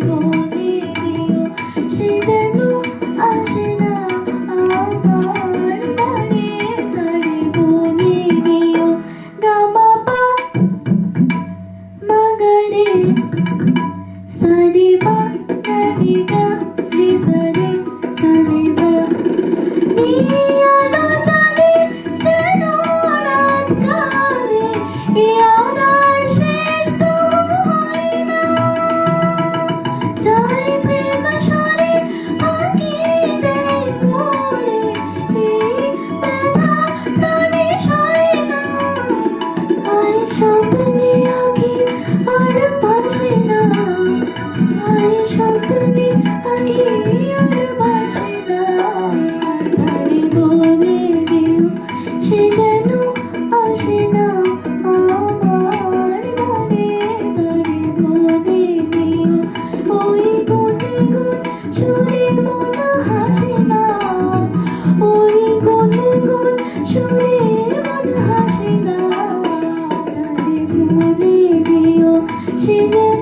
বলে দিও সে যেন আসে না আমার দ্বারে দ্বারে বলে দিও গা মা পা মা গা রে সা রে মা গা রে গা রে সা রে সা নিয়ালো জানে যেন রাত কালে এ আধার শেষ তবু হয় না যাই প্রেম সারে আঁকি দেয় মোরে এই ব্যথা প্রাণে সয় না আয় স্বপ্নে আঁকি আর ভাসে না আয় স্বপ্নে আঁকি আর ভাসে না তারে বলে দিও সে যেন আসে না আমার দ্বারে দ্বারে বলে দিও ওই গুনে গুন সুরে মন হাসে না ওই গুনে গুন সুরে মন হাসে না তারে বলে দিও সে যেন